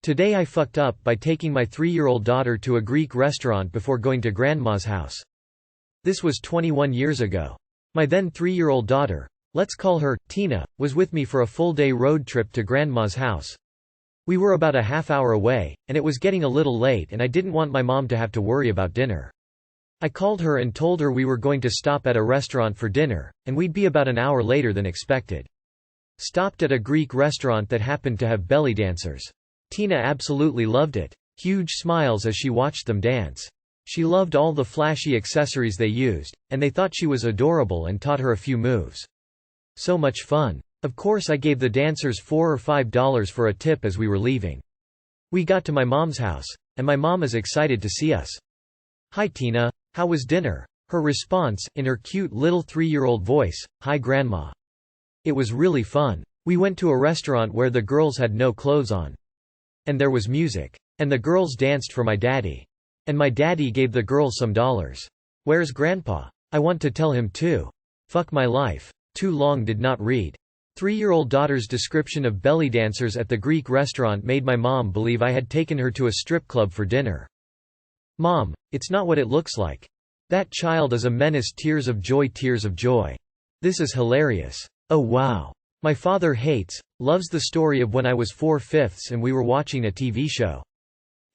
Today I fucked up by taking my 3-year-old daughter to a Greek restaurant before going to grandma's house. This was 21 years ago. My then 3-year-old daughter, let's call her Tina, was with me for a full-day road trip to grandma's house. We were about a half-hour away, and it was getting a little late and I didn't want my mom to have to worry about dinner. I called her and told her we were going to stop at a restaurant for dinner, and we'd be about an hour later than expected. Stopped at a Greek restaurant that happened to have belly dancers. Tina absolutely loved it. Huge smiles as she watched them dance. She loved all the flashy accessories they used, and they thought she was adorable and taught her a few moves. So much fun. Of course I gave the dancers $4 or $5 for a tip as we were leaving. We got to my mom's house, and my mom is excited to see us. "Hi Tina, how was dinner?" Her response, in her cute little 3-year-old voice, "Hi Grandma." It was really fun. We went to a restaurant where the girls had no clothes on. And there was music. And the girls danced for my daddy. And my daddy gave the girls some dollars. Where's Grandpa? I want to tell him too. Fuck my life. Too long did not read. 3-year-old daughter's description of belly dancers at the Greek restaurant made my mom believe I had taken her to a strip club for dinner. Mom, it's not what it looks like. That child is a menace. Tears of joy, tears of joy. This is hilarious. Oh wow. My father loves the story of when I was 4/5 and we were watching a TV show.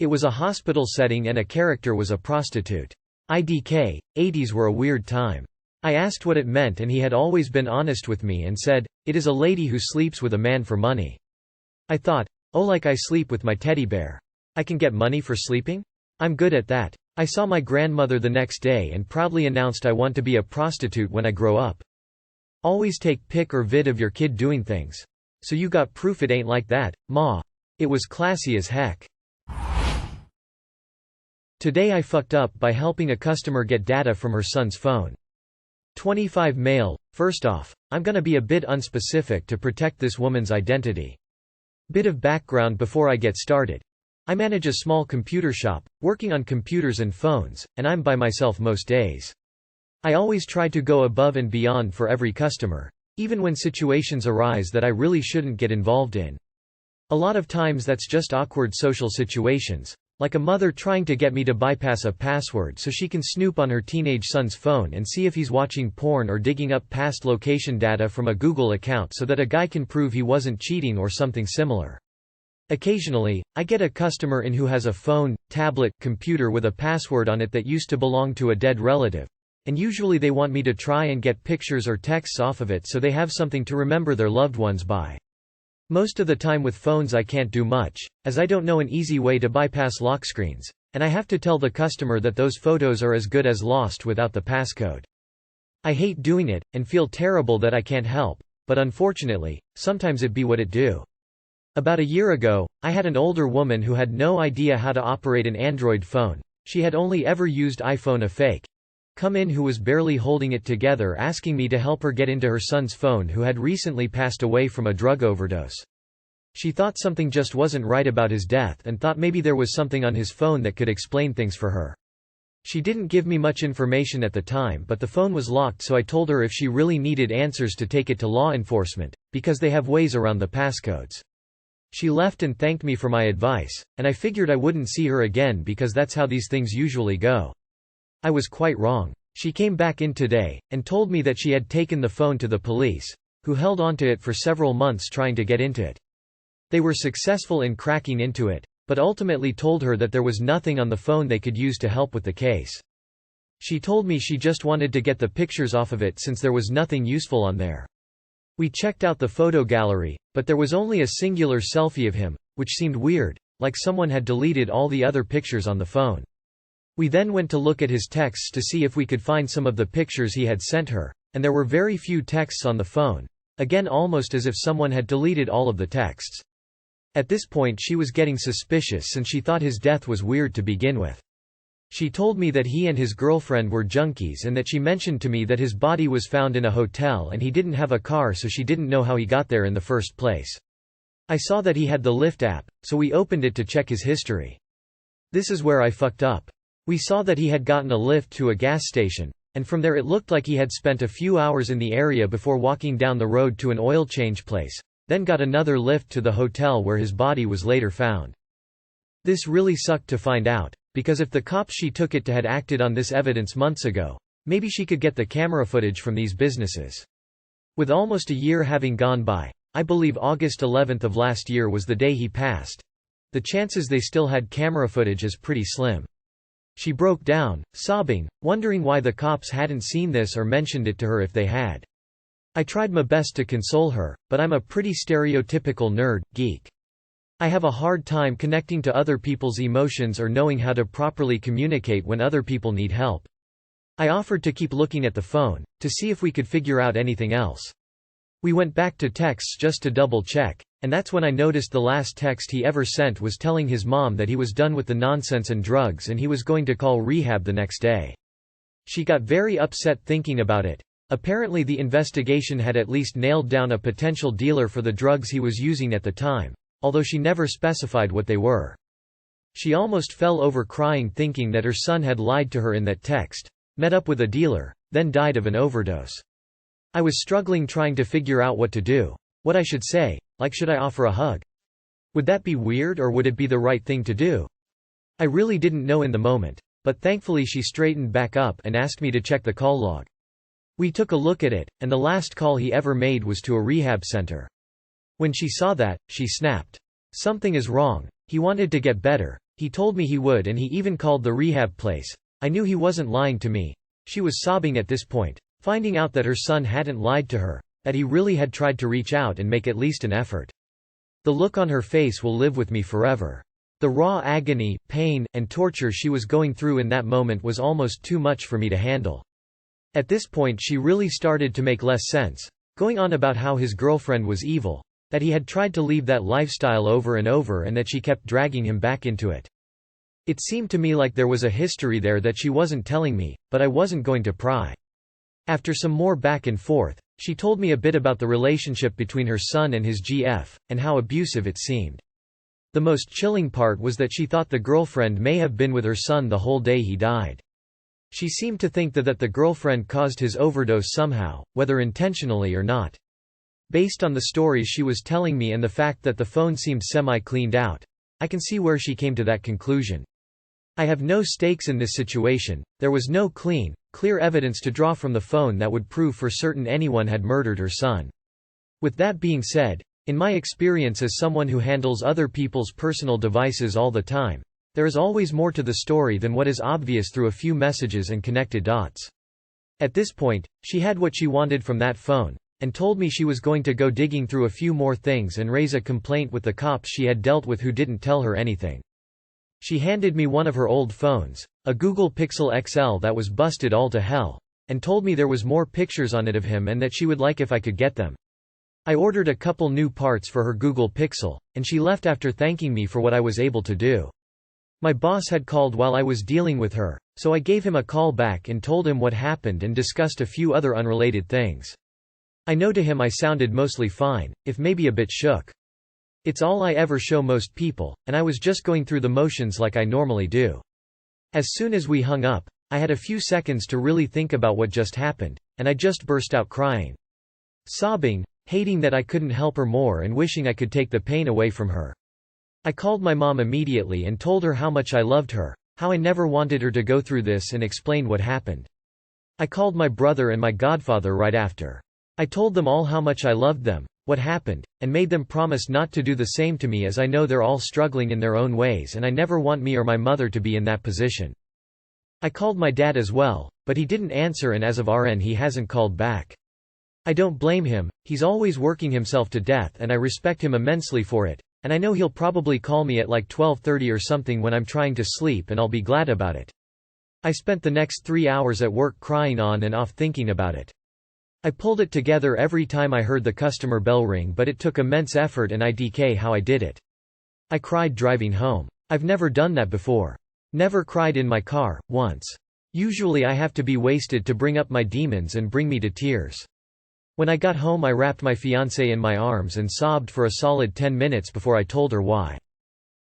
It was a hospital setting and a character was a prostitute. IDK, 80s were a weird time. I asked what it meant and he had always been honest with me and said, "It is a lady who sleeps with a man for money." I thought, oh, like I sleep with my teddy bear. I can get money for sleeping? I'm good at that. I saw my grandmother the next day and proudly announced I want to be a prostitute when I grow up. Always take pic or vid of your kid doing things. So you got proof it ain't like that, Ma. It was classy as heck. Today I fucked up by helping a customer get data from her son's phone. 25 male. First off, I'm gonna be a bit unspecific to protect this woman's identity. Bit of background before I get started. I manage a small computer shop, working on computers and phones, and I'm by myself most days. I always try to go above and beyond for every customer, even when situations arise that I really shouldn't get involved in. A lot of times that's just awkward social situations, like a mother trying to get me to bypass a password so she can snoop on her teenage son's phone and see if he's watching porn, or digging up past location data from a Google account so that a guy can prove he wasn't cheating or something similar. Occasionally, I get a customer in who has a phone, tablet, computer with a password on it that used to belong to a dead relative. And usually they want me to try and get pictures or texts off of it so they have something to remember their loved ones by. Most of the time with phones I can't do much, as I don't know an easy way to bypass lock screens, and I have to tell the customer that those photos are as good as lost without the passcode. I hate doing it, and feel terrible that I can't help, but unfortunately, sometimes it be what it do. About a year ago, I had an older woman who had no idea how to operate an Android phone. She had only ever used iPhone, a fake. Come in who was barely holding it together, asking me to help her get into her son's phone, who had recently passed away from a drug overdose. She thought something just wasn't right about his death and thought maybe there was something on his phone that could explain things for her. She didn't give me much information at the time, but the phone was locked, so I told her if she really needed answers to take it to law enforcement, because they have ways around the passcodes. She left and thanked me for my advice, and I figured I wouldn't see her again because that's how these things usually go. I was quite wrong. She came back in today, and told me that she had taken the phone to the police, who held onto it for several months trying to get into it. They were successful in cracking into it, but ultimately told her that there was nothing on the phone they could use to help with the case. She told me she just wanted to get the pictures off of it since there was nothing useful on there. We checked out the photo gallery, but there was only a singular selfie of him, which seemed weird, like someone had deleted all the other pictures on the phone. We then went to look at his texts to see if we could find some of the pictures he had sent her, and there were very few texts on the phone, again almost as if someone had deleted all of the texts. At this point she was getting suspicious and she thought his death was weird to begin with. She told me that he and his girlfriend were junkies and that she mentioned to me that his body was found in a hotel and he didn't have a car, so she didn't know how he got there in the first place. I saw that he had the Lyft app, so we opened it to check his history. This is where I fucked up. We saw that he had gotten a Lyft to a gas station, and from there it looked like he had spent a few hours in the area before walking down the road to an oil change place, then got another Lyft to the hotel where his body was later found. This really sucked to find out, because if the cops she took it to had acted on this evidence months ago, maybe she could get the camera footage from these businesses. With almost a year having gone by, I believe August 11th of last year was the day he passed. The chances they still had camera footage is pretty slim. She broke down, sobbing, wondering why the cops hadn't seen this or mentioned it to her if they had. I tried my best to console her, but I'm a pretty stereotypical nerd, geek. I have a hard time connecting to other people's emotions or knowing how to properly communicate when other people need help. I offered to keep looking at the phone, to see if we could figure out anything else. We went back to texts just to double check, and that's when I noticed the last text he ever sent was telling his mom that he was done with the nonsense and drugs and he was going to call rehab the next day. She got very upset thinking about it. Apparently the investigation had at least nailed down a potential dealer for the drugs he was using at the time, although she never specified what they were. She almost fell over crying thinking that her son had lied to her in that text, met up with a dealer, then died of an overdose. I was struggling trying to figure out what to do. What I should say, like should I offer a hug? Would that be weird or would it be the right thing to do? I really didn't know in the moment, but thankfully she straightened back up and asked me to check the call log. We took a look at it, and the last call he ever made was to a rehab center. When she saw that, she snapped. Something is wrong. He wanted to get better. He told me he would and he even called the rehab place. I knew he wasn't lying to me. She was sobbing at this point, finding out that her son hadn't lied to her, that he really had tried to reach out and make at least an effort. The look on her face will live with me forever. The raw agony, pain, and torture she was going through in that moment was almost too much for me to handle. At this point she really started to make less sense, going on about how his girlfriend was evil, that he had tried to leave that lifestyle over and over and that she kept dragging him back into it. It seemed to me like there was a history there that she wasn't telling me, but I wasn't going to pry. After some more back and forth, she told me a bit about the relationship between her son and his GF, and how abusive it seemed. The most chilling part was that she thought the girlfriend may have been with her son the whole day he died. She seemed to think that the girlfriend caused his overdose somehow, whether intentionally or not. Based on the stories she was telling me and the fact that the phone seemed semi-cleaned out, I can see where she came to that conclusion. I have no stakes in this situation. There was no clear evidence to draw from the phone that would prove for certain anyone had murdered her son. With that being said, in my experience as someone who handles other people's personal devices all the time, there is always more to the story than what is obvious through a few messages and connected dots. At this point, she had what she wanted from that phone, and told me she was going to go digging through a few more things and raise a complaint with the cops she had dealt with who didn't tell her anything. She handed me one of her old phones, a Google Pixel XL that was busted all to hell, and told me there was more pictures on it of him and that she would like if I could get them. I ordered a couple new parts for her Google Pixel, and she left after thanking me for what I was able to do. My boss had called while I was dealing with her, so I gave him a call back and told him what happened and discussed a few other unrelated things. I know to him I sounded mostly fine, if maybe a bit shook. It's all I ever show most people, and I was just going through the motions like I normally do. As soon as we hung up, I had a few seconds to really think about what just happened, and I just burst out crying. Sobbing, hating that I couldn't help her more and wishing I could take the pain away from her. I called my mom immediately and told her how much I loved her, how I never wanted her to go through this, and explained what happened. I called my brother and my godfather right after. I told them all how much I loved them, what happened, and made them promise not to do the same to me as I know they're all struggling in their own ways and I never want me or my mother to be in that position. I called my dad as well, but he didn't answer and as of RN he hasn't called back. I don't blame him, he's always working himself to death and I respect him immensely for it, and I know he'll probably call me at like 12:30 or something when I'm trying to sleep and I'll be glad about it. I spent the next 3 hours at work crying on and off thinking about it. I pulled it together every time I heard the customer bell ring, but it took immense effort and IDK how I did it. I cried driving home. I've never done that before. Never cried in my car, once. Usually I have to be wasted to bring up my demons and bring me to tears. When I got home I wrapped my fiancée in my arms and sobbed for a solid 10 minutes before I told her why.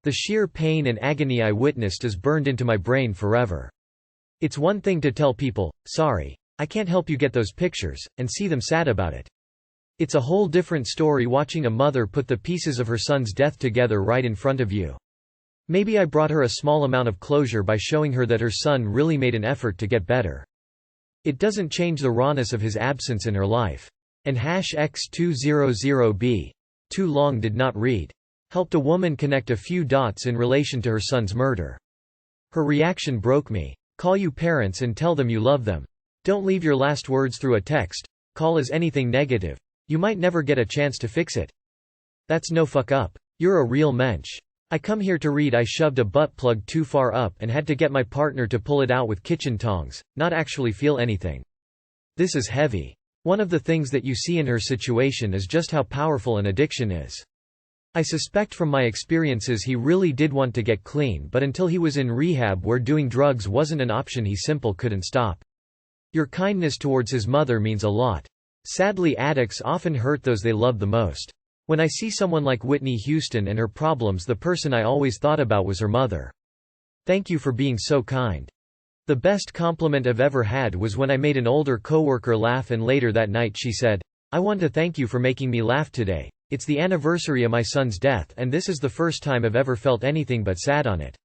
The sheer pain and agony I witnessed is burned into my brain forever. It's one thing to tell people, sorry, I can't help you get those pictures, and see them sad about it. It's a whole different story watching a mother put the pieces of her son's death together right in front of you. Maybe I brought her a small amount of closure by showing her that her son really made an effort to get better. It doesn't change the rawness of his absence in her life. And #X200B. Too long did not read. Helped a woman connect a few dots in relation to her son's murder. Her reaction broke me. Call you parents and tell them you love them. Don't leave your last words through a text. Call as anything negative. You might never get a chance to fix it. That's no fuck up. You're a real mensch. I come here to read. I shoved a butt plug too far up and had to get my partner to pull it out with kitchen tongs, not actually feel anything. This is heavy. One of the things that you see in her situation is just how powerful an addiction is. I suspect from my experiences he really did want to get clean, but until he was in rehab where doing drugs wasn't an option, he simple couldn't stop. Your kindness towards his mother means a lot. Sadly, addicts often hurt those they love the most. When I see someone like Whitney Houston and her problems, the person I always thought about was her mother. Thank you for being so kind. The best compliment I've ever had was when I made an older coworker laugh, and later that night she said, "I want to thank you for making me laugh today. It's the anniversary of my son's death and this is the first time I've ever felt anything but sad on it."